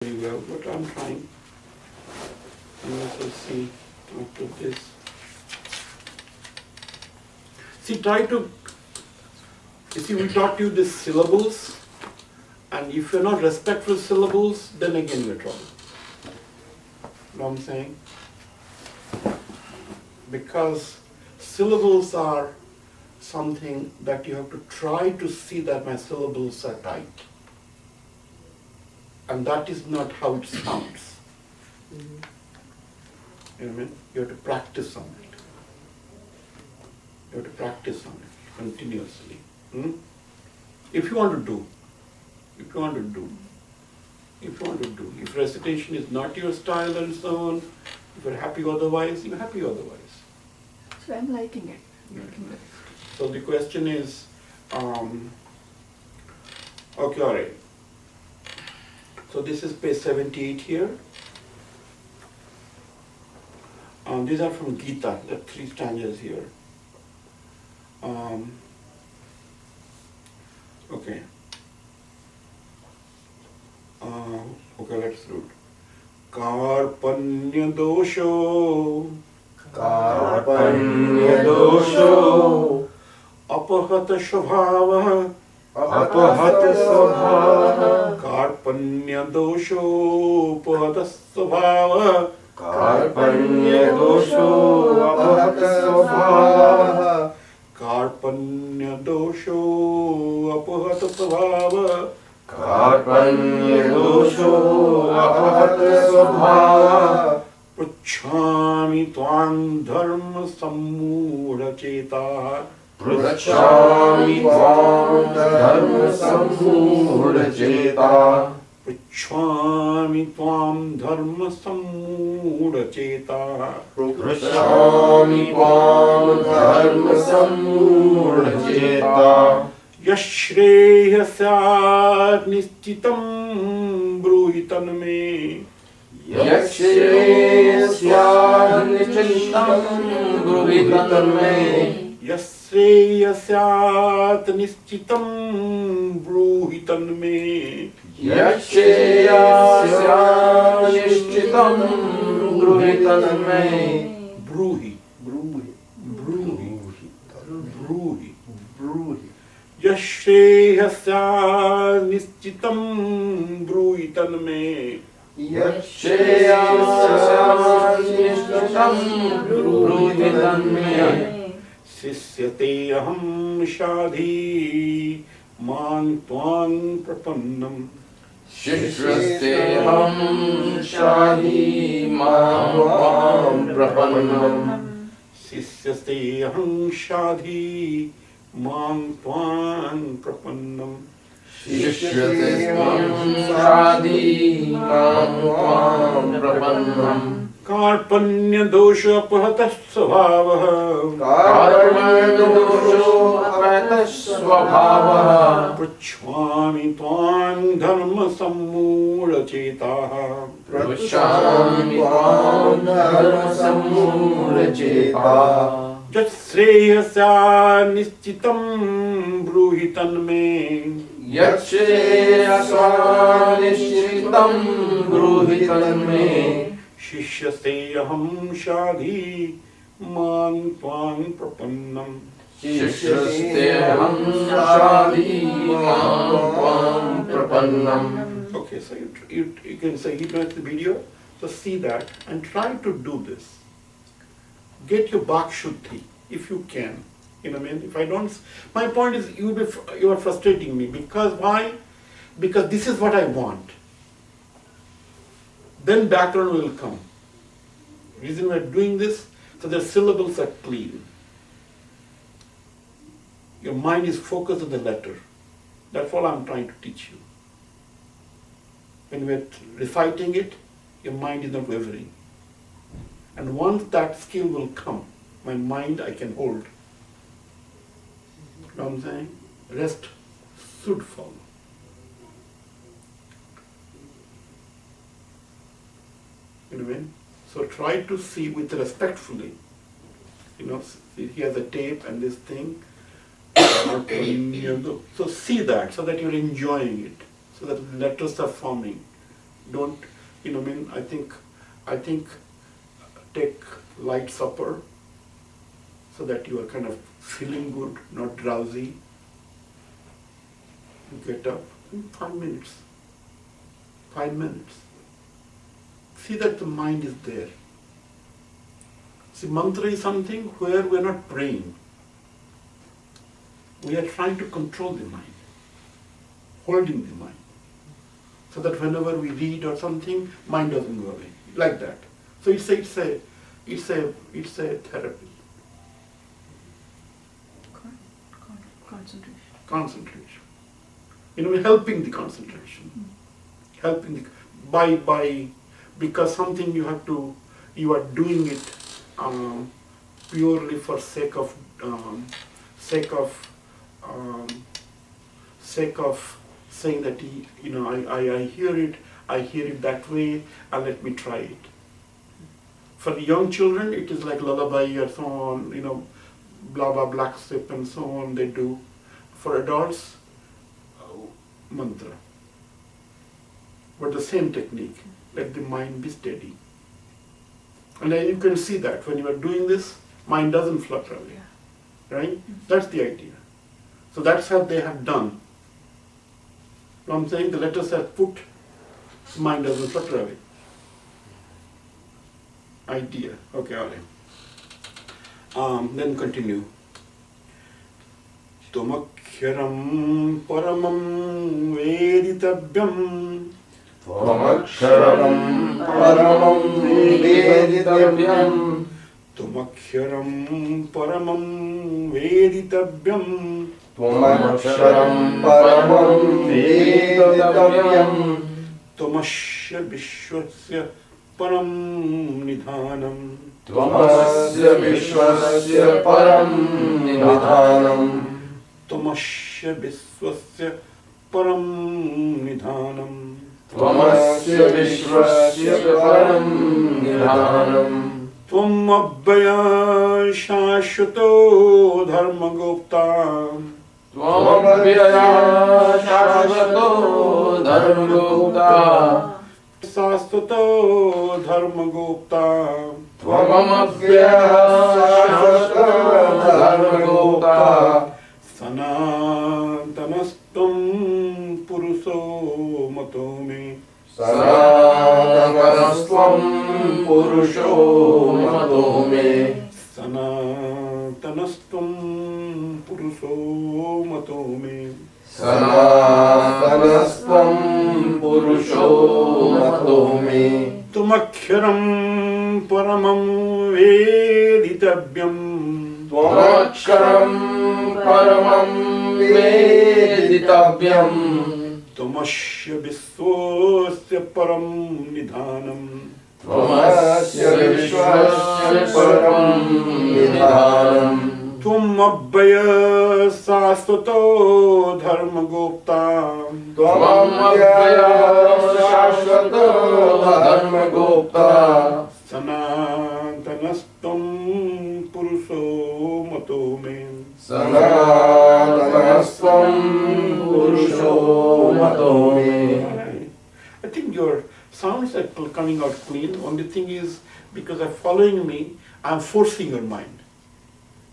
very well, but I'm trying. And let us see after this. See, we taught you these syllables, and if you're not respectful syllables, then again you're trouble. You know what I'm saying? Because syllables are something that you have to try to see that my syllables are tight. And that is not how it sounds. You know what I mean? You have to practice on it. You have to practice on it continuously. If you want to do. If recitation is not your style and so on, if you're happy otherwise, you're happy otherwise. So I'm liking it. So the question is, okay, all right. So this is page 78 here. These are from Gita, there are 3 stanzas here. Okay. Okay, let's read. Karpanya dosho. Karpanya dosho. Apahata svabhava. Apahata svabhava. Karpanya dosho. Apahata svabhava. Karpanya dosho. Apahata svabhava. Karpanya dosho. Apahata svabhava. Karpanya dosho. Apahata svabhava. Pruchhami tvam dharma sammudha cheta. Pruchhami tvam dharma sammudha cheta. Pruchhami tvam dharma sammudha cheta. Pruchhami tvam dharma sammudha cheta. Yashreya syat nishchitam bruhitan me. Yashreya nishchitam bruhitan me. Yashreya syat nishchitam bruhitan me. Yashreya nishchitam bruhitan me. Bruhi. Yashreya syat nishchitam bruhitan me. Yashreya nishchitam bruhitan me. Sisyate aham shadhi man tvam prapannam. Shishrate ham shadi mam prapannam. Sisyate aham shadhi man tvam prapannam. Shishrate ham shadi mam prapannam. Karpanya dosha apahata svabhava. Karpanya dosho apahata svabhava. Pruchhami tvam dharma sammudha chetaha. Pruchhami tvam dharma sammudha cheta. Yashreya syat nishchitam bruhitan me. Yashreya nishchitam bruhitan me. Shishyase aham shadhi man tvam prapannam. Shishrate ham shadi mam tvam prapannam. Okay, so you can say, you know the video, so see that and try to do this. Get your bhak shuddhi if you can. You know what I mean? If I don't, my point is you are frustrating me because why? Because this is what I want. Then background will come. Reason we are doing this, so the syllables are clean. Your mind is focused on the letter. That's all I'm trying to teach you. When we're reciting it, your mind is not wavering. And once that skill will come, my mind I can hold. You know what I'm saying? Rest should follow. You know what I mean? So try to see with respectfully. You know, he has a tape and this thing. So see that, so that you're enjoying it, so that letters are forming. Don't, I think take light supper so that you are kind of feeling good, not drowsy. Get up in 5 minutes. 5 minutes. See that the mind is there. See, mantra is something where we are not praying. We are trying to control the mind, holding the mind, so that whenever we read or something, mind doesn't go away, like that. So it's a therapy. Concentration. Concentration. Helping the concentration, helping the because something you are doing it purely for sake of saying that I hear it that way, and let me try it. For the young children, it is like lullaby or so on, blah blah black slip and so on they do. For adults, mantra. But the same technique, let the mind be steady. And then you can see that when you are doing this, mind doesn't flutter away. Right? That's the idea. So that's how they have done. What I'm saying, the letters are put, mind doesn't flutter away. Idea. Okay, all right. Then continue. Tumaksharam paramam veditavyam. Tvamaksharam paramam veditavyam. Tumaksharam paramam veditavyam. Tvamaksharam paramam veditavyam. Tumasya vishwasya param nidhanam. Tvamasya vishwasya param nidhanam. Tumasya vishwasya param nidhanam. Tvamasya vishwasya param nidhanam. Tvam abhaya shashvato dharma gupta. Tvamabhyaya shashvato dharmagupta. Sastvato dharma gupta. Tvamabhyaya shashvato dharmagupta. Sanatanastam puruso mato me. Sanatanastam purusho mato me. Sanatanastam puruso mato me. Sanatanastam purusho mato me. Tumaksharam paramam veditavyam. Tvamaksharam paramam veditavyam. Tumasya vishwasya param nidhanam. Tvamasya vishwasya param nidhanam. Tvam abhaya sastvato dharma gupta. Tvamabhyaya shashvato dharmagupta. Sanatanastam puruso mato me. Sanatanastam purusho mato me. Alright. I think your sounds are coming out clean. Only thing is, because of following me, I'm forcing your mind.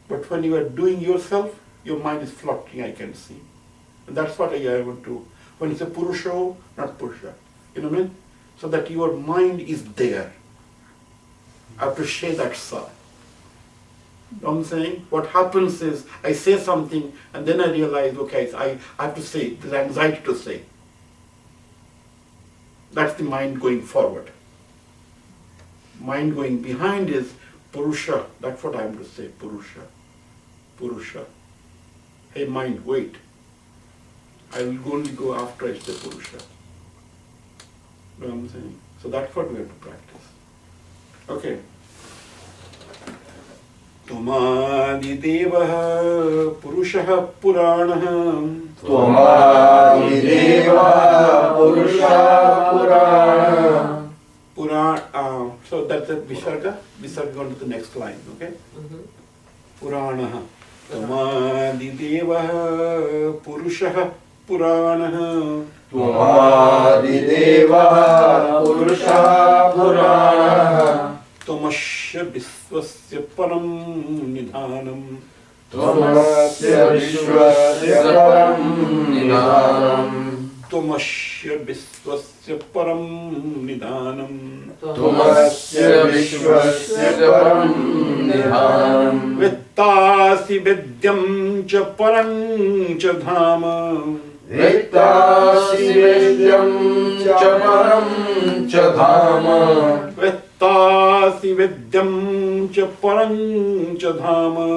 But when you are doing yourself, your mind is floating, I can see. And that's what I want to, when it's a purusho, not purusha. You know what I mean? So that your mind is there. I appreciate that, sir. You know what I'm saying? What happens is, I say something, and then I realize, okay, I have to say, there's anxiety to say. That's the mind going forward. Mind going behind is purusha. That's what I'm to say, purusha. Purusha. Hey mind, wait. I will only go after I say purusha. You know what I'm saying? So that's what we have to practice. Okay. Tumadideva purusha purana. Tvamadideva purusha purana. So that's the visarga. Visarga on to the next line, okay? Purana. Tumadideva purusha Puranah. Tvamadidevah Purusha Purana. Tamasya Visvasya Param Nidhanam. Tvamasya Vishwasya Param Nidhanam. Tamasya Visvasya Param Nidhanam. Tvamasya Vishwasya Param Nidhanam. Vittasi Vidyam Cha Param Cha Dhama. Vittasi Vidyam Cha Param Cha Dhama. Vittasi Vidyam Cha Param Cha Dhama.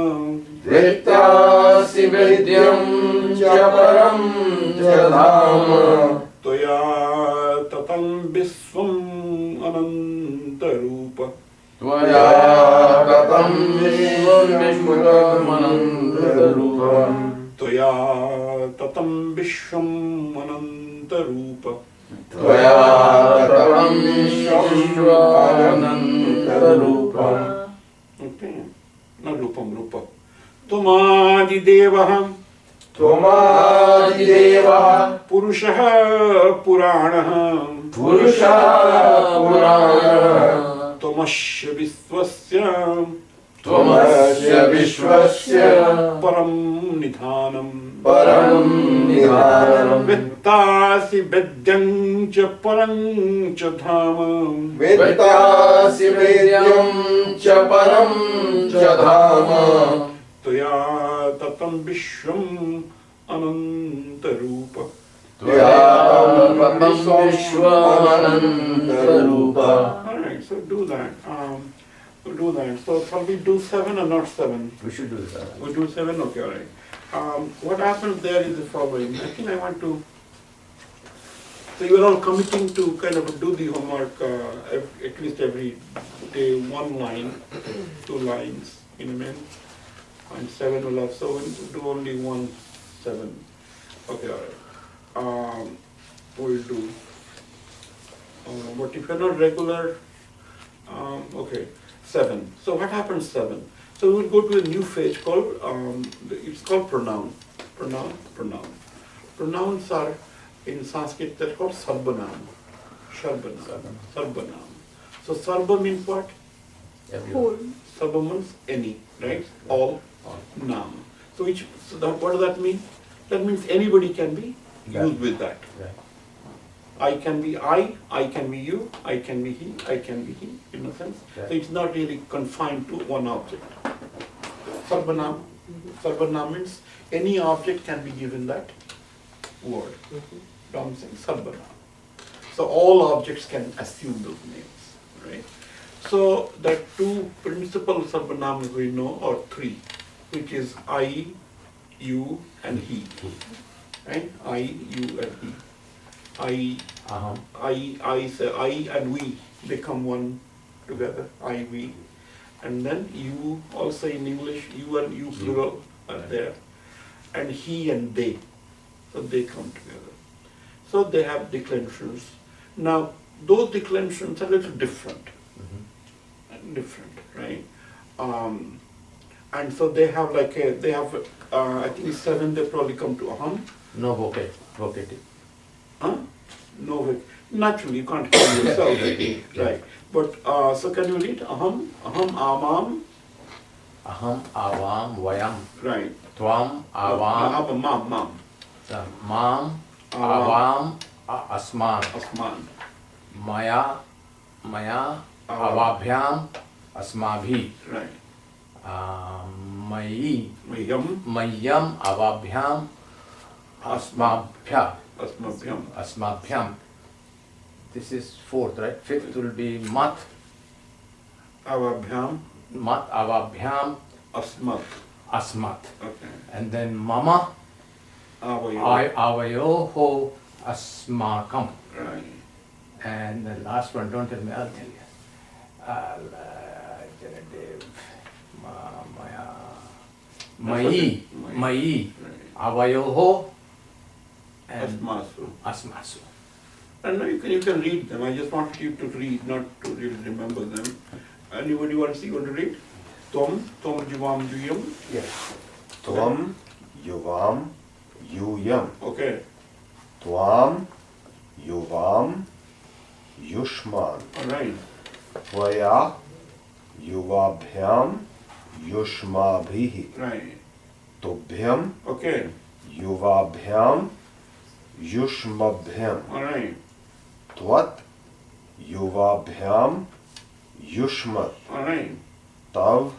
Vittasi Vidyam Cha Param Cha Dhama. Toya Tatam Visvam Anantarupa. Tvaya Tatam Vishwam Anantarupam. Toya Tatam Vishvam Anantarupa. Tvaya Tatam Vishwam Anantarupam. Okay. Not Rupam, Rupa. Tumadi Devaham. Tvamadidevah Purushaha Puranaha. Purusha Purana. Tamasya Visvasya Tvamasya Vishwasya Param Nidhanam. Param Nidhanam. Vittasi Vidyam Cha Param Cha Dhama. Vittasi Vidyam Cha Param Cha Dhama. Toya Tatam Vishwam Anantarupa. Tvaya Tatam Vishwam Anantarupa. Alright, so do that. We'll do that. So shall we do 7 or not 7? We should do that. We'll do 7, okay, alright. What happens there is the following. I think I want to. So you are all committing to kind of do the homework at least every day, 1 line, 2 lines, you know what I mean? And 7 will have, so we'll do only 1 7. Okay, alright. We'll do. But if you're not regular, okay, 7. So what happens 7? So we'll go to a new phase called, it's called pronoun. Pronouns are, in Sanskrit, they're called sarbanam. Sarbanam. So sarba means what? Whole. Sarba means any, right? All, noun. So what does that mean? That means anybody can be used with that. I can be I can be you, I can be he, I can be he, in a sense. So it's not really confined to one object. Sarbanam means any object can be given that word. So I'm saying Sarbanam. So all objects can assume those names, right? So there are 2 principal Sarbanams we know, or 3, which is I, you, and he. Right? I, you, and he. I say I and we become one together. I, we. And then you also in English, you and you plural are there. And he and they. So they come together. So they have declensions. Now those declensions are a little different. Right? And so they have I think 7, they probably come to aham. No vocative. Huh? No, naturally you can't hear yourself, right? But so can you read aham, amam? Aham, avam, vayam. Right. Tvam, avam, Mam. mam, avam, asman. Asman. Maya, avabhyam, asmabhi. Right. Mayi, Mayam. mayam, avabhyam, asmabhya. Asmabhyam. Asmabhyam. This is 4th, right? 5th will be mat, Avabhyam. avabhyam, Asmat. asmat. Okay. And then mama, Avayo. avayoho, asmakam. Right. And the last one, don't tell me, I'll tell you. Mayi, Right. avayoho, and Asmasu. asmasu. And now you can read them. I just wanted you to read, not to really remember them. Anybody want to read? Tom Jivam Juyam. Yes. Tvam Yuvam Yuyam. Okay. Tvam, Yuvam, Yushman. Alright. Tvaya, Yuvabhyam, Yushmabhihi. Right. Tubhyam, Okay. Yuvabhyam, Yushmabhyam. Alright. Tvat, Yuvabhyam, Yushmat. Alright. Tav,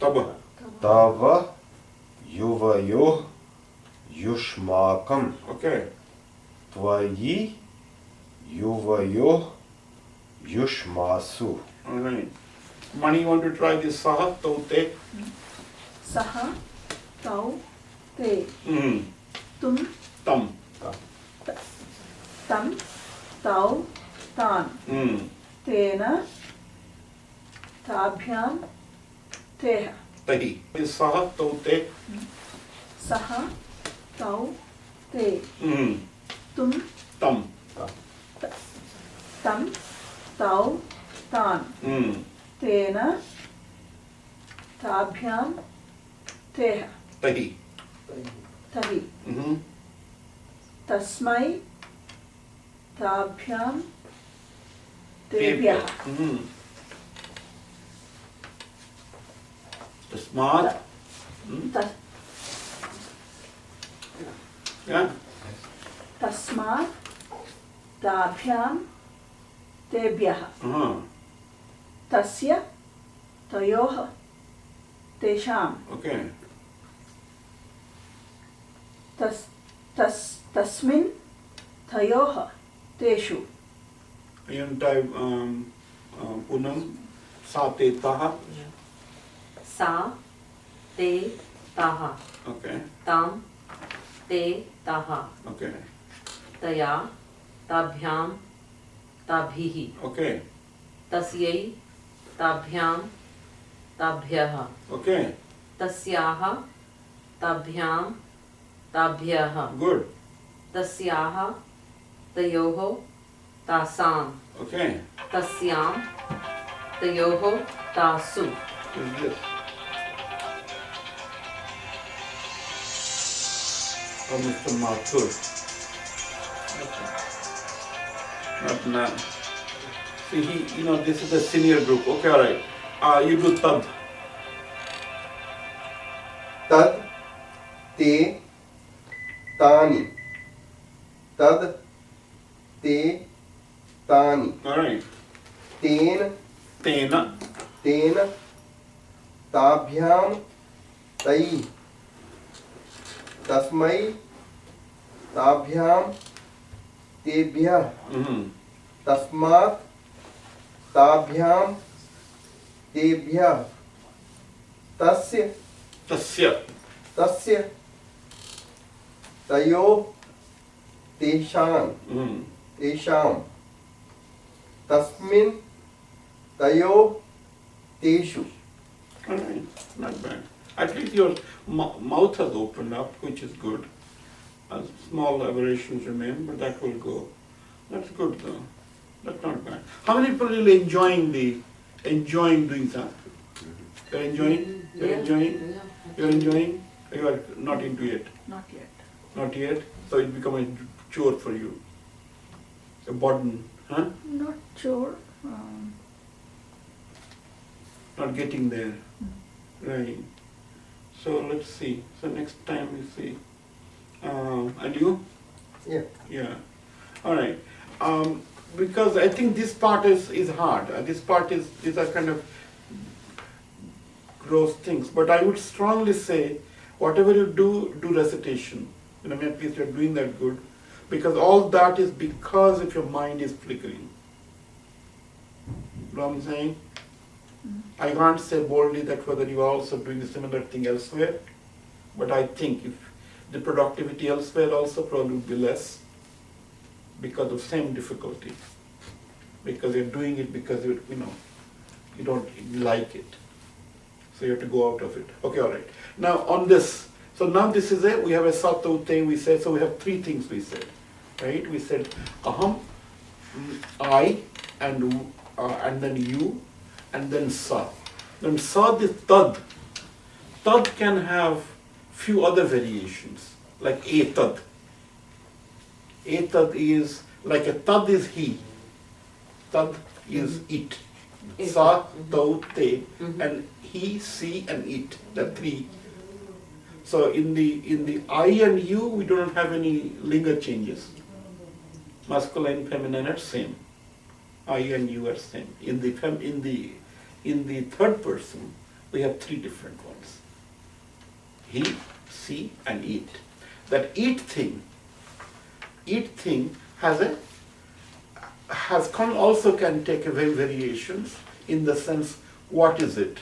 Taba. Tava, Yuvayoh, Yushmakam. Okay. Tvayi, Yuvayoh, Yushmasu. Alright. Mani, you want to try this saha, taute? Saha, tau, te, Mm. tum, Tam. tam, tau, tan, Mm. tena, tabhyam, teha. Tahi. This saha, taute. Saha, tau, te, Mm. tum, Tam. tam, tau, tan, Mm. tena, tabhyam, teha. Tahi. Tahi. Mm-hmm. Tasmai, tabhyam, tebhyah. Mm-hmm. Tasmat. Mm. Tas- Yeah. Tasmat, tabhyam, tebhyah. Uh-huh. Tasya, tayoh, tesham. Okay. Tasmin, tayoh, teshu. You type punam sa te taha. सा ते ताहा Okay. ताम ते ताहा Okay. तया ताभ्याम ताभिः Okay. तस्यै ताभ्याम ताभ्यः Okay. तस्याः ताभ्याम ताभ्यः Good. तस्याः तयोः तासाम् Okay. तस्यां तयोः तासु Is this? Oh, Mr. Mathur. Okay. Not now. See, this is the senior group. Okay, all right. You do tad. Tad, te, tani. Tad, te, tani. All right. Ten, Tena. ten, ताभ्याम तई. तस्मै, ताभ्याम तेभ्यः. Mm-hmm. तस्मात्, ताभ्याम तेभ्यः. तस्य, Tasya. तस्य, तयोः, तेषां, Mm. तेषां. तस्मिन्, तयोः, तेषु. All right. Not bad. At least your mouth has opened up, which is good. Small aberrations remain, but that will go. That's good though. That's not bad. How many people are enjoying doing that? You're enjoying? You're enjoying? You're enjoying? You are not into it? Not yet. Not yet? So it become a chore for you. A burden, huh? Not sure. Not getting there. Right. So let's see. So next time we see. And you? Yeah. Yeah. All right. Because I think this part is hard. This part these are kind of gross things. But I would strongly say, whatever you do recitation. At least you're doing that good. Because all that is because if your mind is flickering. You know what I'm saying? I can't say boldly that whether you are also doing a similar thing elsewhere. But I think if the productivity elsewhere also probably would be less because of same difficulty. Because you're doing it because you don't like it. So you have to go out of it. Okay, all right. Now on this, so now this is we have a sato thing we said, so we have three things we said, right? We said aham, I, and then you, and then sa. Then sa, this tad. Tad can have few other variations, like a tad. Etad is like a tad is he. Tad is it. It. Sa, tau, te, Mhm. and he, see, and it. The three. So in the I and you, we don't have any linga changes. Masculine, feminine are same. I and you are same. In the third person, we have three different ones. He, see, and it. That it thing also can take away variations in the sense, what is it?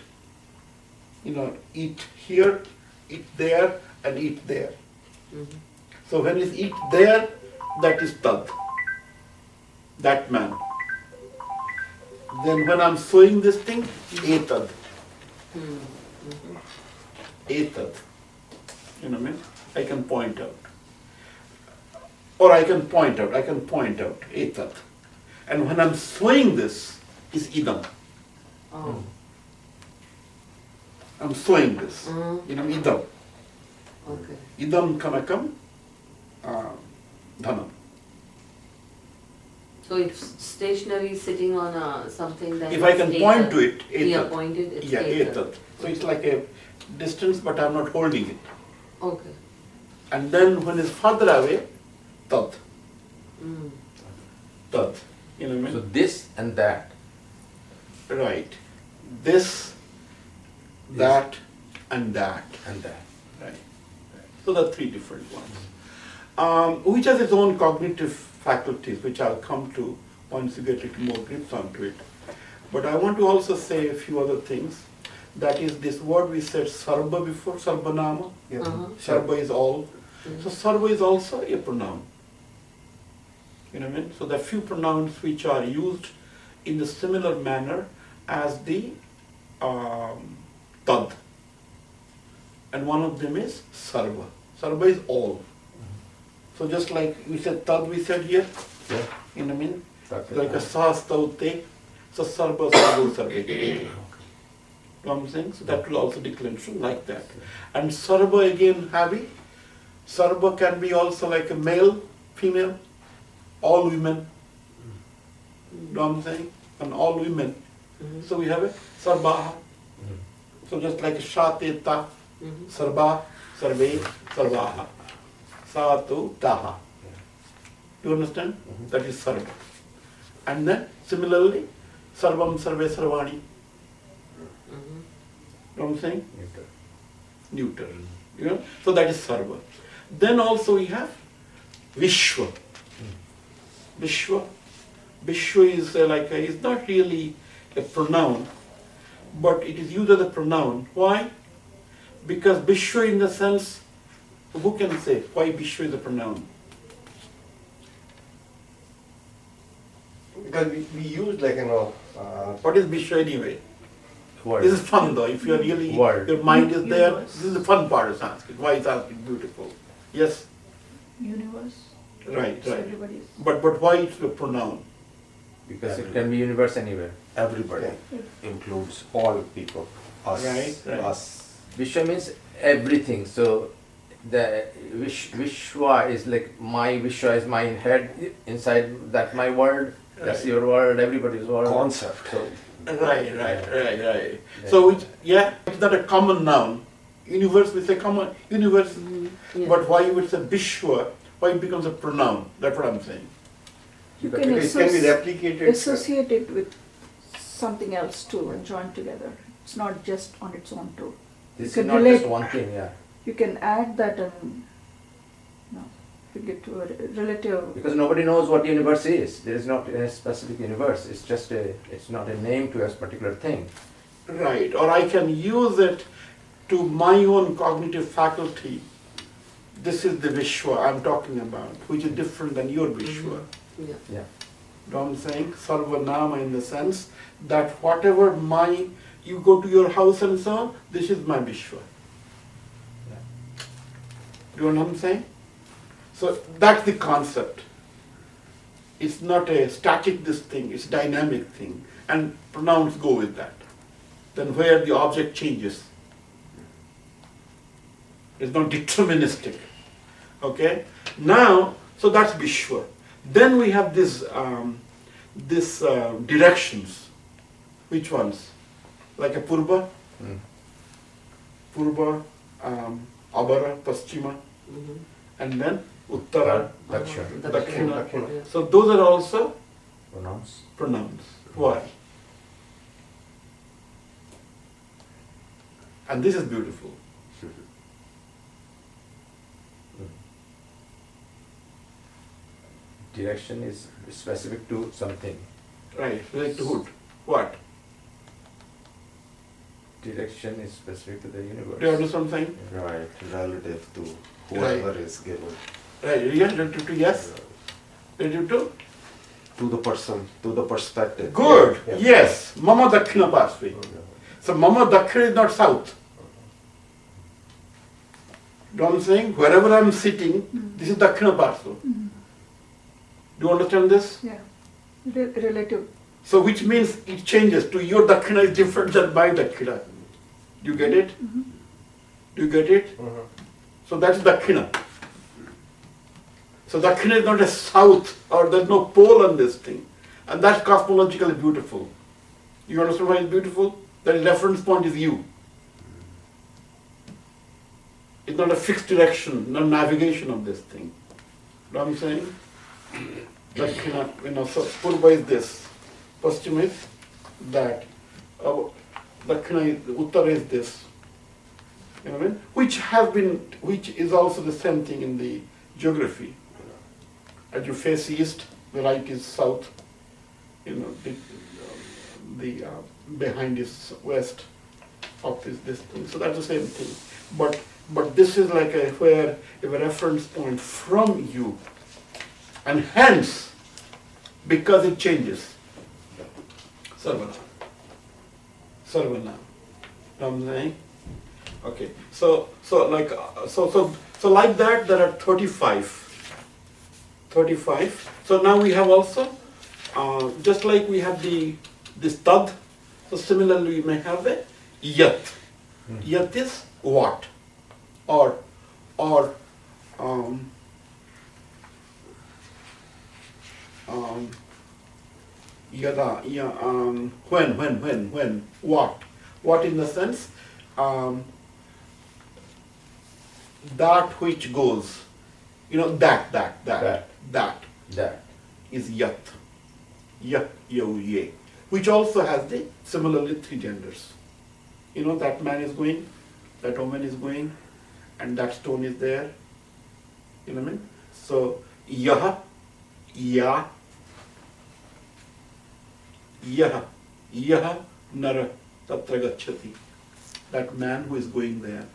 Eat here, eat there, and eat there. Mhm. So when it's eat there, that is tad, that man. Then when I'm sewing this thing, etad, Mhm. etad. You know what I mean? I can point out. Or I can point out, etad. And when I'm sewing this, is idam. Oh. I'm sewing this. Mhm. Idam. Okay. Idam kanakam dhanam. So if stationary sitting on something, then If I can it's point etad. to it, Yeah, etad. pointed, it's Yeah, etad. etad. So it's like a distance, but I'm not holding it. Okay. And then when it's farther away, tad. Mm. Tad. You know what I So mean? this and that. Right. This, that, and that. And that. Right. So there are three different ones. Which has its own cognitive faculties, which I'll come to once you get a little more grips onto it. But I want to also say a few other things. That is this word we said sarva before, sarvanama. Uh-huh. Sarva is all. Mhm. So sarva is also a pronoun. You know what I mean? So there are few pronouns which are used in the similar manner as the tad. And one of them is sarva. Sarva is all. So just like we said tad, we said here, Yeah. you know what I mean? That's it. Like a sastaute, so sarva, sarva, sarva. You know what I'm saying? So that will also declension like that. And sarva again, heavy. Sarva can be also like a male, female, all women. You know what I'm saying? And all women. Mhm. So we have a sarvaha. So just like shateta, Mhm. sarva, sarve, sarvaha. Satu, taha. Do you understand? That is sarva. And then similarly, sarvam, sarve, sarvani. Mhm. You know what I'm saying? Neuter. Neuter. You know? So that is sarva. Then also we have Vishwa. Vishwa. Vishwa is it's not really a pronoun, but it is used as a pronoun. Why? Because Vishwa in the sense, who can say why Vishwa is a pronoun? Because we use What is Vishwa anyway? Word. This is fun though, if you are really, Word. your mind is there, Universe. this is the fun part of Sanskrit. Why is Sanskrit beautiful? Yes, Universe. right, So right. everybody's. But why it's a pronoun? Because it can be universe anywhere. everybody includes all people, us, Right, right. us. Vishwa means everything. So the Vishwa is like my Vishwa is my head. Inside that my world. That's Right. your world. Everybody's world. Concept. So Right. So it's not a common noun. Universe, we say common, universe. Yeah. But why you would say Vishwa, why it becomes a pronoun? That's what I'm saying. You Because can It can be replicated. associate it with something else too and join together. It's not just on its own too. this is can not relate- just one thing. Yeah. You can add that and you get to a relative. Because nobody knows what universe is. There is not a specific universe. It's just it's not a name to a particular thing. Right. Or I can use it to my own cognitive faculty. This is the Vishwa I'm talking about, which is different than your Vishwa. Yeah. Yeah. You know what I'm saying? Sarvanama in the sense that whatever you go to your house and so on, this is my Vishwa. Do you know what I'm saying? So that's the concept. It's not a static this thing, it's dynamic thing. And pronouns go with that. Then where the object changes. It's not deterministic. Okay? Now So that's Vishwa. Then we have this directions. Which ones? Like a Purva, Mm. Purva, Abara, Paschima, and then Uttara, Dakshina. Dakshina. Yeah. So those are also Pronounce. pronouns. Why? And this is beautiful. Direction is specific to something. Right, like to hood. What? Direction is specific to the universe. Do you understand what I'm saying? Right, relative to whoever is given. Right, yes, relative to yes. Relative to? To the person, to the perspective. Good, Yeah. yes. Mama Dakshina Pasvi. So Mama Dakshina is not south. You know what I'm saying? Wherever I'm sitting, this is Dakshina Parshva. Do you understand this? Yeah. Relative. So which means it changes to your Dakshina is different than my Dakshina. Do you get it? Do you get it? So that's Dakshina. So Dakshina is not a south or there's no pole on this thing. And that's cosmologically beautiful. You understand why it's beautiful? That reference point is you. It's not a fixed direction, no navigation of this thing. You know what I'm saying? Dakshina, so Purva is this. Paschima is that. Dakshina is, Uttara is this. You know what I mean? Which is also the same thing in the geography. As you face east, the right is south. You know, the behind is west. Up is this thing. So that's the same thing. But this is like where a reference point from you, and hence, because it changes. Sarvana. Sarvana. Know what I'm saying? Okay. So like that there are 35. 35. So now we have also, just like we have this tad, so similarly we may have a yat. Yat is what? Or yada, when, what in the sense, that which goes, that is yat, ye, which also has the similarly 3 genders. That man is going, that woman is going, and that stone is there. You know what I mean? So, yaha, ya, nara tatra gacchati. That man who is going there.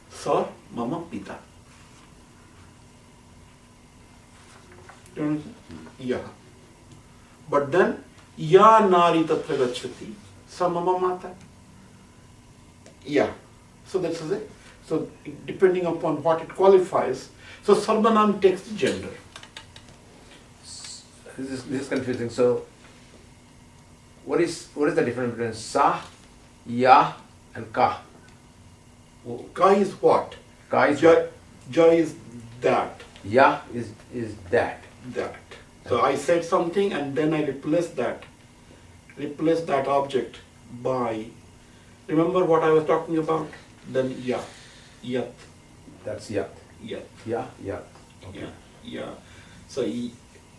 Sa mama pita. You understand? Yaha. But then, ya nari tatra gacchati. Sa mama mata. Yeah. So that's it. So depending upon what it qualifies, so Sarvanam takes the gender. This is confusing. So, what is the difference between sa, ya, and ka? Ka is what? Ka is Ja is that. ya is that. That. So I said something and then I replaced that object by, remember what I was talking about? Then ya, yat, That's yat. yat. Ya, yat. Okay. Yeah. So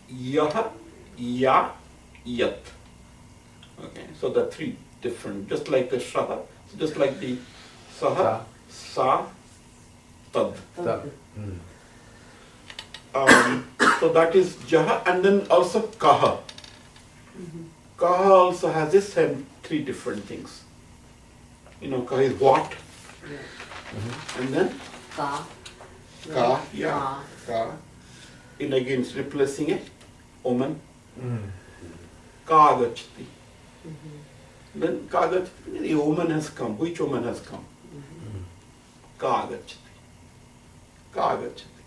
yah, ya, yat. Okay. So the 3 different, just like the shaha, just like the saha, sa, tad. Tad. So that is jaha, and then also kaha. Kaha also has the same 3 different things. Kaha is what, and then Ka. ka, yeah, ka. In against replacing a woman. Ka agachati. Then ka agachati, a woman has come. Which woman has come? Ka agachati. Ka agachati.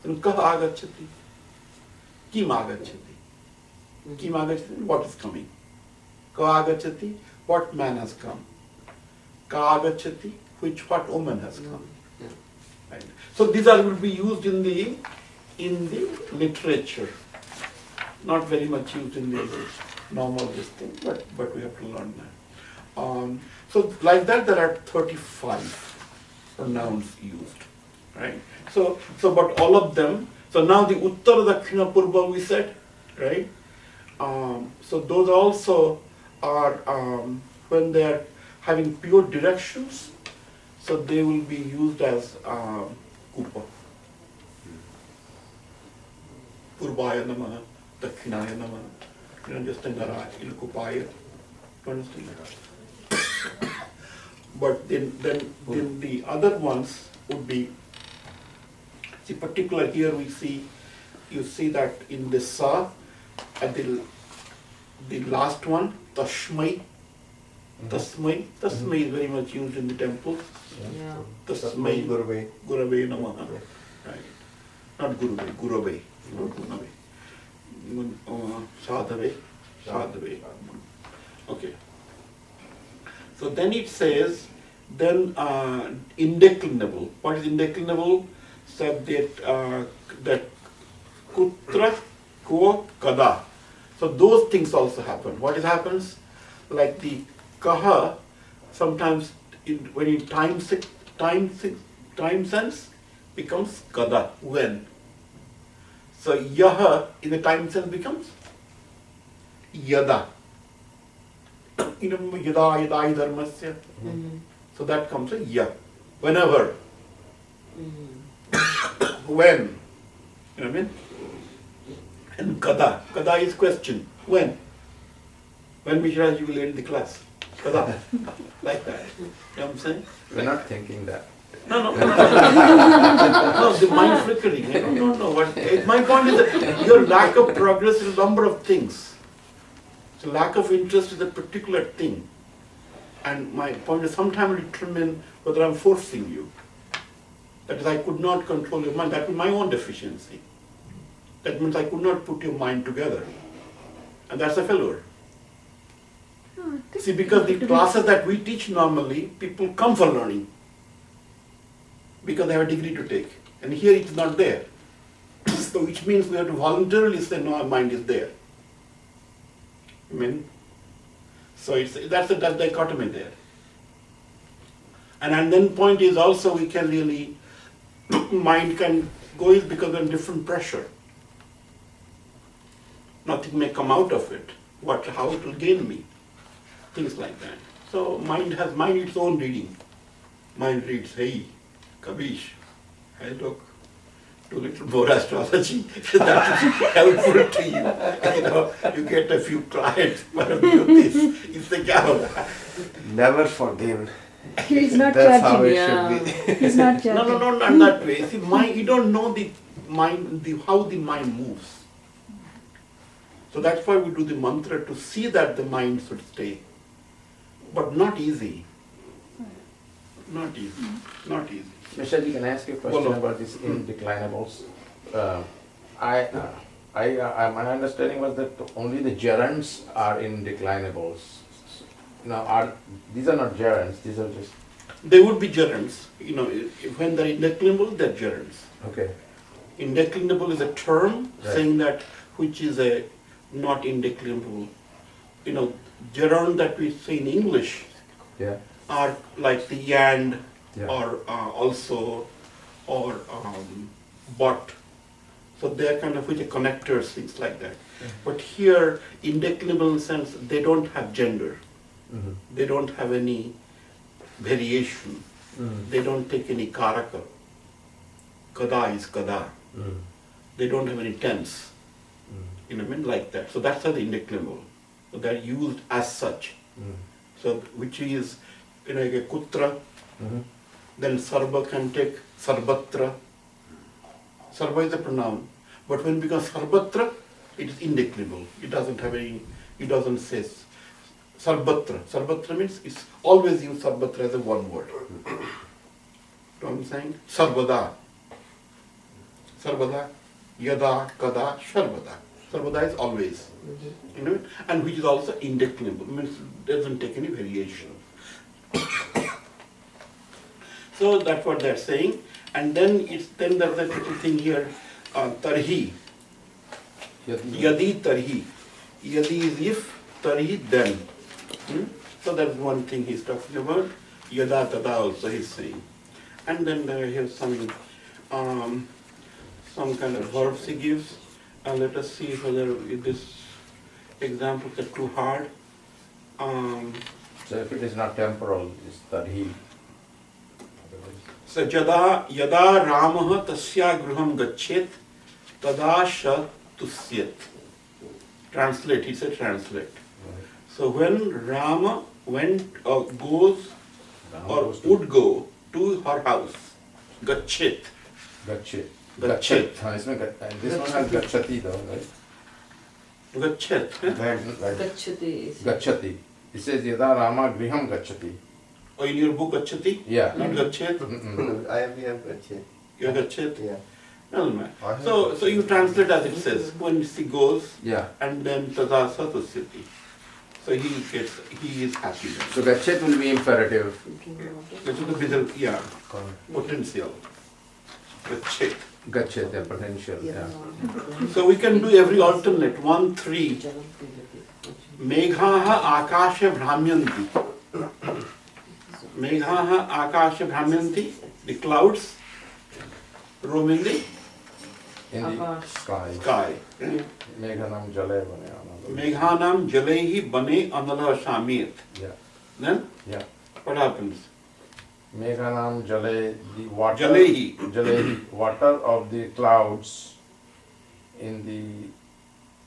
Then ka agachati. Kim agachati. Kim agachati, what is coming? Ka agachati, what man has come? Ka agachati, what woman has come. Yeah. Right. So these are will be used in the in the literature. Not very much used in the normal this thing, but we have to learn that. So like that, there are 35 pronouns used, right? So but all of them. So now the Uttara, Dakshina, Purva we said, right? So those also are when they are having pure directions. So they will be used as Kupa. Purvaya Namaha, Dakshinaya Namaha. You understand that? Ilkupaya. You understand that? But then the other ones would be, see particular here we see, you see that in the Sa, at the last one, Tashmai. Tasmai is very much used in the temples. Yeah. Tasmai Gurave. Gurave Namaha. Right. Not Gurave, Gurave. Not Gurave. Sadhave. Okay. So then it says, then indeclinable. What is indeclinable? So that kutra, ko, kada. So those things also happen. What happens? Like the kaha, sometimes when in time sense becomes kada, when. So yaha in the time sense becomes yada. You know, yada dharmasya. So that comes a ya. Whenever. When. You know what I mean? And kada. Kada is question. When? When Mishra you will end the class. Kada. Like that. You know what I'm saying? We're not thinking that. No, the mind flickering. I don't know what. My point is that your lack of progress in a number of things. So lack of interest in a particular thing. And my point is sometimes determine whether I'm forcing you. That is, I could not control your mind. That was my own deficiency. That means I could not put your mind together. And that's a failure. See, because the classes that we teach normally, people come for learning. Because they have a degree to take. And here it's not there. So which means we have to voluntarily say, no, our mind is there. I mean, so that's the dichotomy there. And then point is also we can really, mind can go is because of different pressure. Nothing may come out of it. How it will gain me. Things like that. So mind its own reading. Mind reads, hey, Kabish, hey look, do a little more astrology. That is helpful to you. You know, you get a few clients, but do this. It's the camera. Never forgive. He's not That's how judging. it Yeah. should be. He's not judging. No, not that way. See, you don't know the mind, how the mind moves. So that's why we do the mantra, to see that the mind should stay. But not easy. Not easy. Not easy. Michelle, can I ask you a question Follow. about these indeclinables? My understanding was that only the gerunds are indeclinables. Now, these are not gerunds, these are just... They would be gerunds. You know, when they're indeclinable, they're gerunds. Okay. Indeclinable is a term Right. saying that which is a not indeclinable. You know, gerund that we say in English Yeah. are like the and Yeah. or also or but. So they're kind of which are connectors, things like that. But here, indeclinable in the sense they don't have gender. Mm-hmm. They don't have any variation. Mm-hmm. They don't take any karaka. Kada is kada. Mm-hmm. They don't have any tense. You know what I mean? Like that. So that's how the indeclinable. So they're used as such. Mm-hmm. So which is, you know, like a kutra, Mm-hmm. then sarva can take sarbatra. Sarva is a pronoun. But when it becomes sarbatra, it is indeclinable. It doesn't have any, it doesn't say sarbatra. Sarbatra means it's always used sarbatra as a one word. You know what I'm saying? Sarvada. Sarvada, yada, kada, sharvada. Sarvada is always. You know, and which is also indeclinable, means doesn't take any variation. So that's what they're saying. And then there's a little thing here, tarhi. Yadi. Yadi tarhi. Yadi is if, tarhi then. So that's one thing he's talking about. Yada tada also he's saying. And then here's some kind of verbs he gives. And let us see whether this examples are too hard. So if it is not temporal, it's tarhi. So yada Ramah tasya gruham gachet tada sha tusyet. Translate, he said translate. So when Rama goes or would go to her house, gachet. Gachet. Gachet. This one has gachati though, right? Gachet. Right. Gacchati. Gachati. It says yada Rama griham gachati. Or in your book gacchati? Yeah. Not gachet? We have gachet. You're gachet? Yeah. Doesn't matter. I have So you translate as it says. When she goes Yeah. and then tada sa tusyati. So he is happy then. So gachet will be imperative. Which is the middle, yeah, potential. Gachet. Gachet, the potential. Yeah. So we can do every alternate. 1, 3. Meghaha akasha bhramyanti. Meghaha akasha bhramyanti. The clouds roaming the In the Akash. sky. sky. Meghanam jale bane ananda. Meghanam jalehi bane anala shamit. Yeah. Then Yeah. what happens? Meghanam jale, the water. Jalehi. Jalehi, water of the clouds in the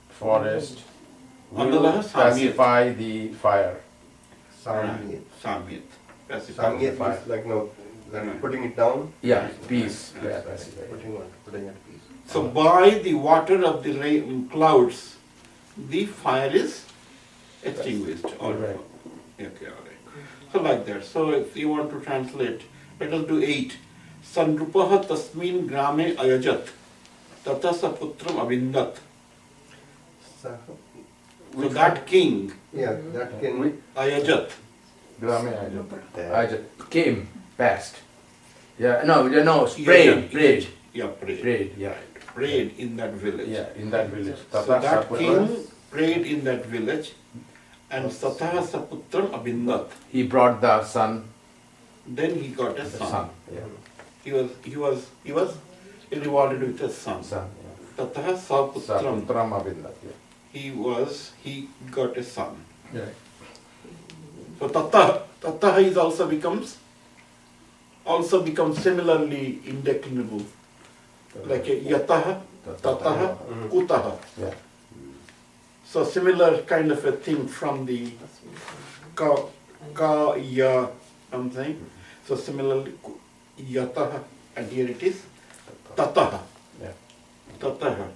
forest will Andalaha samyat. pacify the fire. Samyet. Samit. Samyet is like no, like putting it down. Yeah, peace. Yeah, pacify. Putting at peace. So by the water of the clouds, the fire is extinguished. All right. Okay, all right. So like that. So if you want to translate, let us do 8. Sanrupaha tasmin grame ayajat tata sa putram avindat. So that king, Yeah, that can. Ayajat, Grame Ajat came, passed. Yeah, no, prayed. Yeah, prayed. Prayed, yeah. Prayed in that village. Yeah, in that village. So Tata that Saputra, king prayed in that village, and Sataha Saputram Abhindat. he brought the son. Then he got a The son. son. Yeah. He was rewarded with a son. Son. Yeah. Tataha Saputram. Saputram Abhindat. Yeah. He got a son. Yeah. So Tataha is also becomes similarly indeclinable. Like a Yataha, Tataha, Kutaha. Yeah. So similar kind of a thing from the ka ya, I'm saying. So similarly, Yataha, and here it is Tataha. Yeah. Tataha.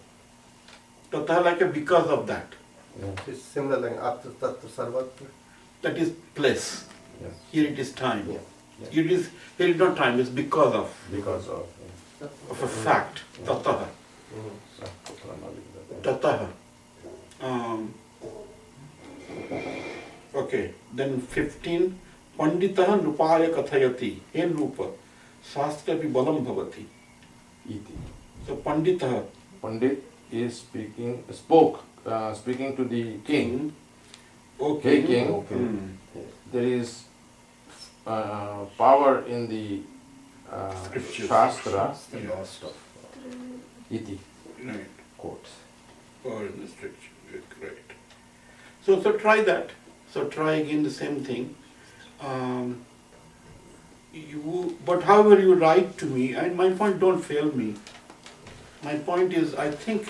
Tataha like a because of that. Yeah. It's similar like after Tattva Sarvatra. That is place. Yeah. Here it is time. Yeah. Here it is not time, it's because of Because of a fact. Tataha. Saputram Abhindat. Tataha. Okay, then 15. Panditaha nrupaya kathayati. He nrupa. Shastra pi balam bhavati. Iti. So Panditaha, Pandit is speaking to the king. okay. Hey king, there is power in the Scriptures. Shastra, Yes. iti, Right. quotes. Or in the scripture, right. So try that. So try again the same thing. But however you write to me, and my point, don't fail me. My point is, I think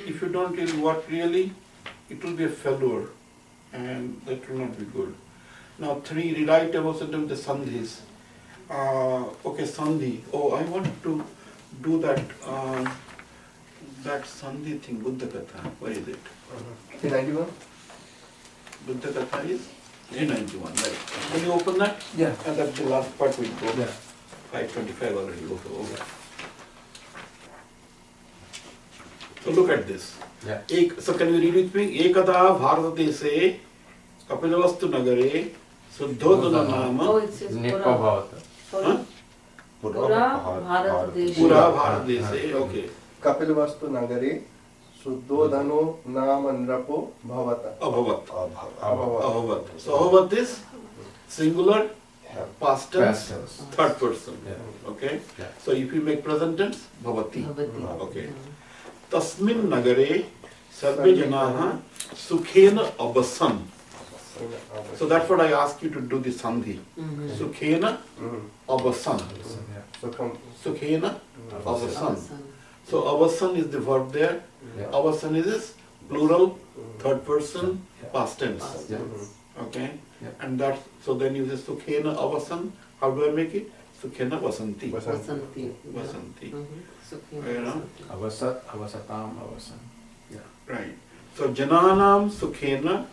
if you don't really work really, it will be a failure, and that will not be good. Now 3, rewrite about the sandhis. Okay, sandhi. Oh, I want to do that. That sandhi thing, Buddha Katha. Where is it? 391? Buddha Katha is 391, right. Can you open that? Yeah. And that's the last part we go. Yeah. 525 already over. So look at this. Yeah. So can you read with me? Ekada Bharatadese Kapilavastu Nagare Suddhodana Oh, Nama it says Nipa Pura. Bhavata. Sorry. Pura Bharat Desh. Pura Bharatadese. Okay. Kapilvastu नगरे शुद्धोधनो नाम नृपो भवत. Abhavat. अभवत्. Abhavat. So Abhavat is singular, past tense, Past tense. third person. Yeah. Okay? Yeah. So if you make present tense, bhavati. Bhavati. Okay. Tasmin nagare sarve janaha sukhena abasan. So that's what I ask you to do the sandhi. Sukhena abasan. Yeah. सुखम. Sukhena abasan. Avasan. So abasan is the verb there. Yeah. Abasan is this plural, third person, Yeah. past tense. Yeah. Okay? Yeah. And that's, so then you say Sukhena avasan. How do I make it? Sukhena vasanti. Vasanti. Vasanti. Sukhena You know? vasanti. Avasat, avasatam, avasan. Yeah. Right. So Jananam Sukhena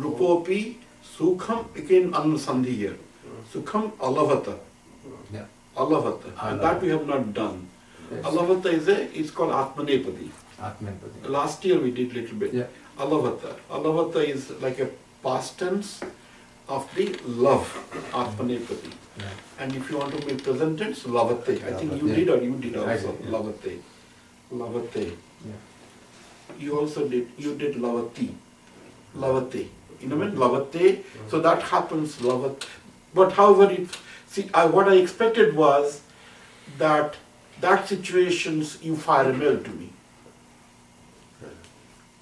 Rupopi Sukham, again Anusandhi here. Sukham Alavata. Yeah. Alavata. And that we have not done. Yes. Alavata is called Atmanepadi. Atmanpadi. Last year we did little bit. Yeah. Alavata. Alavata is like a past tense of the love, Atmanepadi. Yeah. And if you want to make present tense, Lavate. I think you Yeah. did or you did I also. did, yeah. Lavate. Lavate. Yeah. You also did, you did Lavati. Lavate. You know what I mean? Lavate. So that happens, Lavat. But however, what I expected was that situations you fire a mail to me.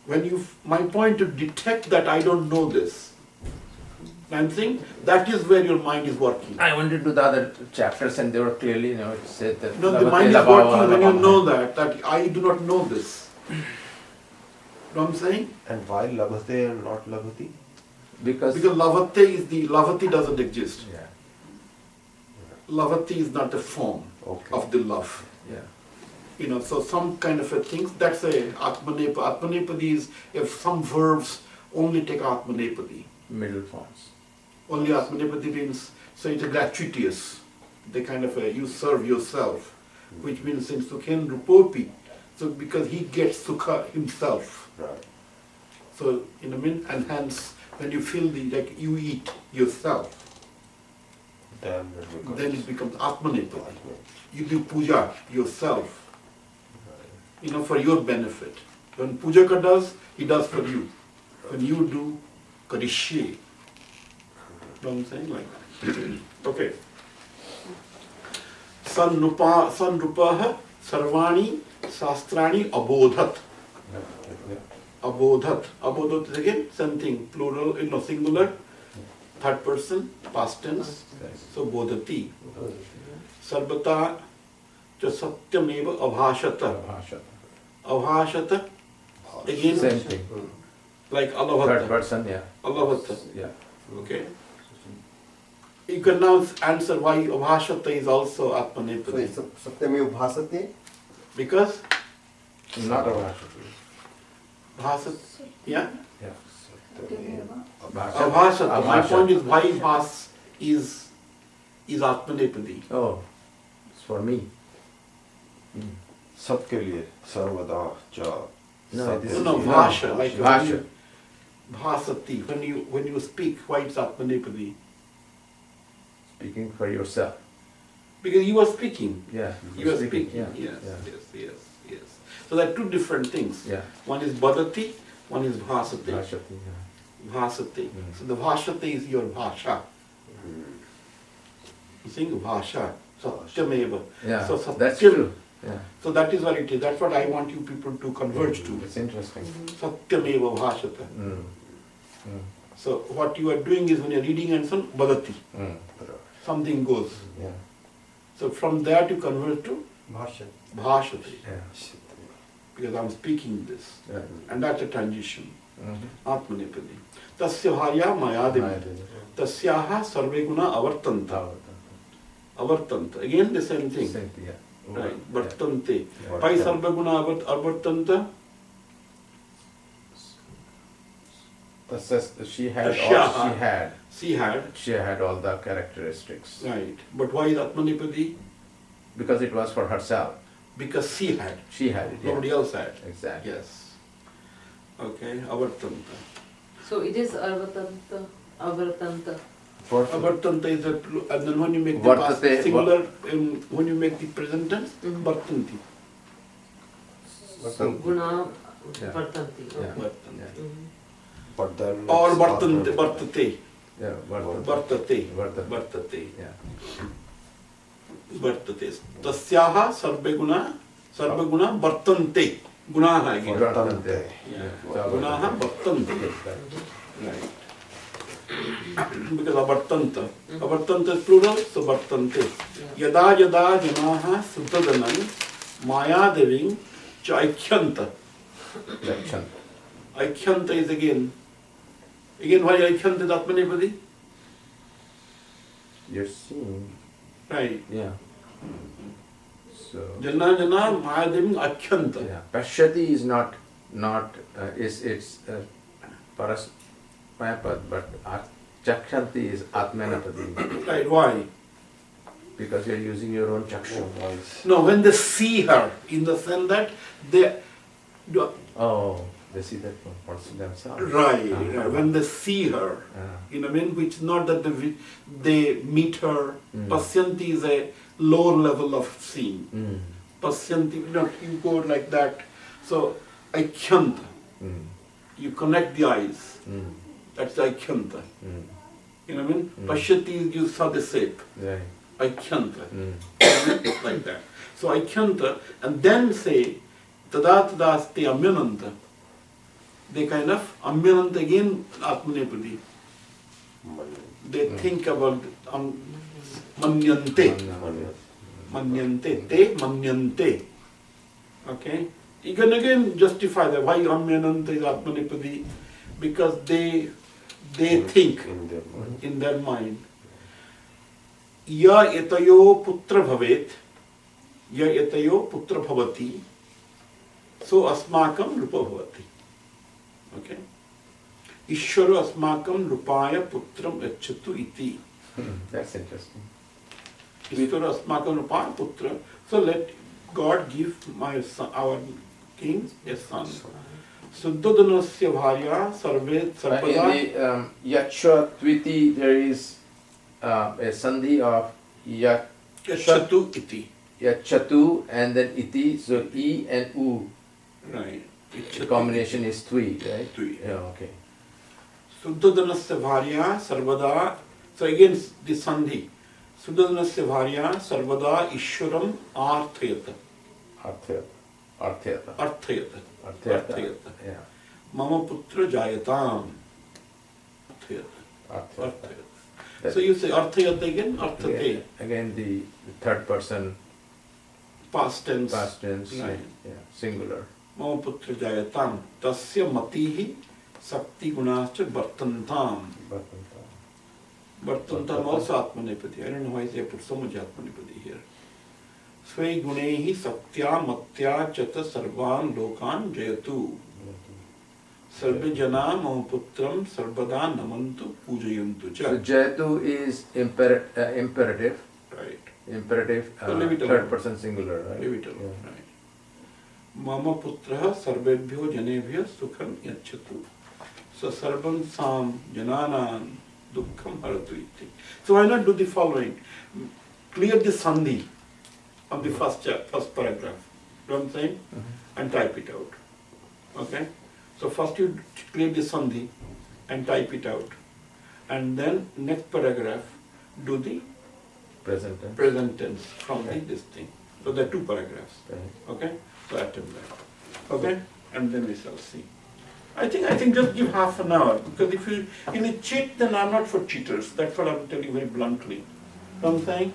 When my point to detect that I don't know this. I'm saying that is where your mind is working. I went into the other chapters and they were clearly, you know, it said that. No, the mind is working when you know that I do not know this. You know what I'm saying? And why labhate and not labhati? Because. Because Lavati doesn't exist. Yeah. Lavati is not the form Okay. of the love. Yeah. You know, so some kind of a thing, that's a Atmanepadi. Atmanepadi is if some verbs only take Atmanepadi. Middle forms. Only Atmanepadi means, so it's a gratuitous. They kind of you serve yourself, which means in Sukhen Rupopi. So because he gets Sukha himself. Right. So, you know what I mean? And hence, when you feel like you eat yourself, then it becomes Atmanepadi. You do puja yourself, you know, for your benefit. When Pujaka does, he does for you. When you do, Karishye. You know what I'm saying? Like that. Okay. Sanrupaha Sarvani Sastrani Abodhat. Abodhat. Abodhat is again same thing, plural, you know, singular, third person, past tense. So bodhati. Sarvata cha satyameva abhashata. Abhashata, again, Same thing. like Third alavata. person, yeah. Alavata. Yeah. Okay. You can now answer why abhashata is also So Atmanepadi. it's Satyameva Bhasate. Because Not a bhasat, yeah? Yeah. Abhasata. My point is why bhas is Atmanepadi. Oh, it's for me. सबके लिए सर्वदा च No, this No, is bhasha, like Bhasha. bhasati. When you speak, why it's Atmanepadi? Speaking for yourself. Because you are speaking. Yeah. You are speaking. Yeah. Yes, Yeah. yes. So there are two different things. Yeah. One is badati, one is bhasati. Bhashati, yeah. Bhasati. Mm. So the bhashati is your bhasha. You think bhasha, satyameva. Yeah, So that's satyam. true. Yeah. So that is what it is. That's what I want you people to converge to. It's interesting. Satyameva bhashata. Mm. Mm. So what you are doing is when you are reading and some badati, Mm. something goes. Yeah. So from that you convert to Bhasha. bhashati. Yeah. Because I'm speaking this. Yeah. And that's a transition. Mhm. Atmanepadi. Tasya bharya mayademi. Tasyaha sarve guna avartanta. Avartanta. Again the same thing. Same thing, yeah. Right. Vartante. Yeah. Why sarve guna avartanta? She had Tasyaha. she had all the characteristics. Right. But why is Atmanepadi? Because it was for herself. Because she had. She had it. Yeah. Nobody else had. Exactly. Yes. Okay. Avartanta. So it is Arvatanta, Avartanta. Avartanta is a and then when you make the past Vartate, singular, when you make the present tense, Mhm. vartanti. Guna Yeah. Vartanti. Yeah. Vartanti. But then Or it's vartante, Atma. vartate. Yeah, Vartate. Vartate. Vartate. Yeah. Vartate. Tasyaha sarvaguna vartante. Gunaha again. Vartante. Yeah. Gunaha vartante. Right. Because avartanta. Avartanta is plural, so vartante. Yada yada janaha suttadanam maya deving cha aikhyanta. Dakshan. Aikhyanta is again why aikhyanta is Atmanepadi? You're seeing. Right. Yeah. So. Jana jana maya deving akhyanta. Yeah. Pashyati is not it's paras mayapad, but chakshanti is atmanapadi. Right, why? Because you're using your own chakshu. Voice. No, when they see her, in the sense that they do, Oh, they see that for themselves. right, when they see her, which not that they meet her. Pasyanti is a lower level of seeing. Pasyanti, you go like that. So, aikhyanta, you connect the eyes. That's aikhyanta. Pashyati, you saw the shape. Right. Aikhyanta. Like that. So aikhyanta, and then say tada tadasti amyananta. They kind of amyananta again Atmanepadi. They think about manyante. Manyante. Te manyante. Okay? You can again justify that why amyananta is Atmanepadi, because they think In their mind. in their mind. Ya etayo putra bhavet, ya etayo putra bhavati, so asmakam rupa bhavati. Okay? Ishvaro asmakam rupaya putram yachatu iti. That's interesting. Ishvaro asmakam rupaya putra. So let God give my son, our king, a son. Suddhadanasya bharya sarve In sarvada. the yaksha tviti, there is a sandhi of Yachatu iti. yachatu and then iti, so e and u. Right. The combination is twi, right? Twi. Yeah, okay. Suddhadanasya bharya sarvada. So again the sandhi. Suddhadanasya bharya sarvada ishwaram arthayata. Arthayata. Arthayata. Arthayata. Arthayata. Arthayata. Yeah. Mama putra jayatam. Arthayata. Arthayata. Arthayata. So you say arthayata again, arthate. Again the third person Past tense. past tense, Right. yeah, singular. Mama putra jayatam. Tasya matihi sakti gunascha vartantam. Vartantam also Atmanepadi. I don't know why they put so much Atmanepadi here. Svai gunehi saktya matya chata sarvan lokan jayatu. Sarve jana mama putram sarvada namantu pujayantu cha. So jayatu is imperative. Right. Imperative, So leave it third alone. person singular, right? Leave it alone. Yeah. Right. Mama putraha sarvebhyo janebhyo sukham yachatu. So sarvam sam jananan dukkham haratu iti. So why not do the following? Clear the sandhi of the first paragraph. You know what I'm saying? And type it out. Okay? So first you clear the sandhi and type it out. And then next paragraph do the Present tense. present tense from this thing. So there are two paragraphs. Right. Okay? So attempt that. Okay? And then we shall see. I think just give half an hour, because if you cheat, then I'm not for cheaters. That's what I'm telling you very bluntly. You know what I'm saying?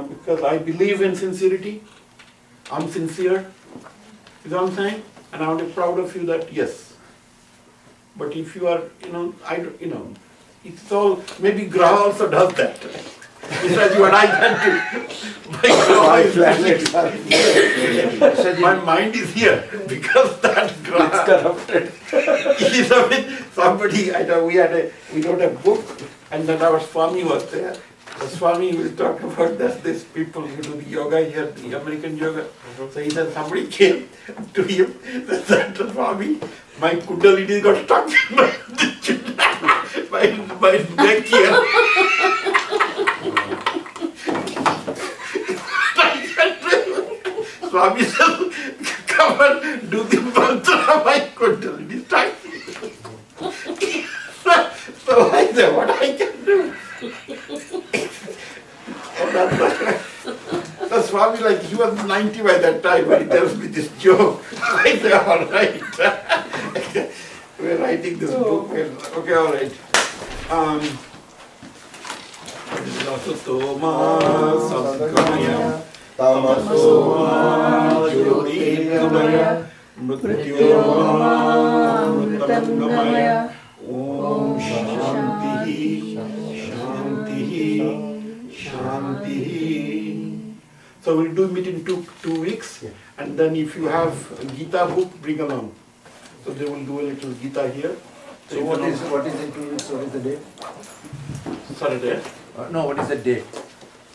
Because I believe in sincerity. I'm sincere. You know what I'm saying? And I want to be proud of you that yes. But if you are, it's all, maybe Graha also does that. He says you and I can do. My mind is here because that Graha. It's corrupted. He's a bit, somebody, we wrote a book, and then our Swami was there. The Swami will talk about this people who do the yoga here, the American yoga. So he said somebody came to him, said, Swami, my kundalini got stuck in my neck here. Swami said, come never do the mantra by Kundalini Shakti. So I said, what I can do? The Swami, like, he was 90 by that time when he tells me this joke. I said, all right. We're writing this book. Okay, all right. Sotoma Samgamaya Tamasoma Jyotirgamaya Mrityoma Mritangamaya Om Shanti Shanti Shanti. So we'll do meet in two weeks, and then if you have a Gita book, bring along. So they will do a little Gita here. So what is in 2 weeks? What is the date? Saturday, No, what is the date?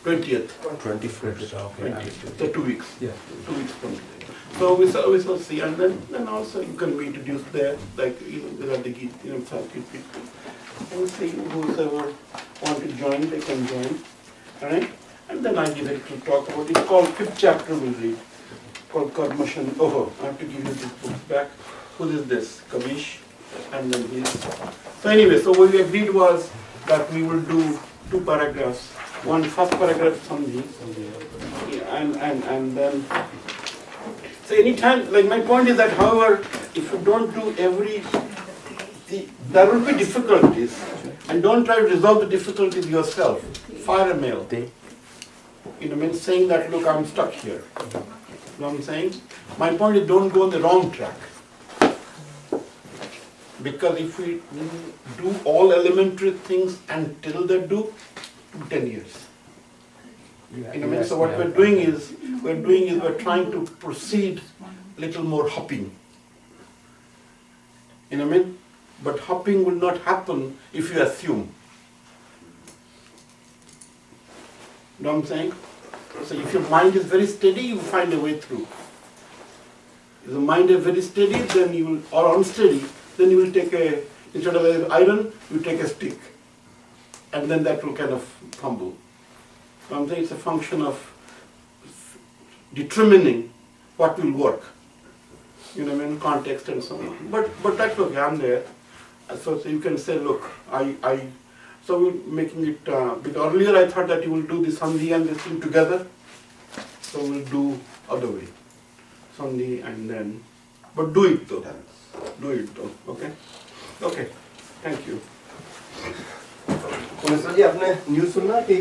20th. 21st. Okay. 20th. So 2 weeks. Yeah. 2 weeks from today. So we shall see, and then also you can be introduced there, like there are the Sanskrit people, and see whoever want to join, they can join, all right? And then I give a little talk about it. It's called 5th chapter we'll read, called Karmashan. Oh, I have to give you this book back. Who is this? Kavish, and then his. So anyway, so what we agreed was that we will do 2 paragraphs. One first paragraph Sandhi, and then. So anytime, like my point is that, however, if you don't do there will be difficulties, and don't try to resolve the difficulties yourself. Fire a mail. Saying that, look, I'm stuck here. You know what I'm saying? My point is, don't go on the wrong track. Because if we do all elementary things until they do, 10 years. So what we're doing is we're trying to proceed little more hopping. But hopping will not happen if you assume. You know what I'm saying? So if your mind is very steady, you will find a way through. If the mind is very steady, then you will, or unsteady, then you will take instead of an iron, you take a stick. And then that will kind of crumble. So I'm saying it's a function of determining what will work. Context and so on. But that's okay, I'm there. So you can say, look, so we're making it, because earlier I thought that you will do the Sandhi and this thing together. So we'll do other way. Sandhi and then, but do it though. Okay? Okay, thank you. Police ji आपने news सुना कि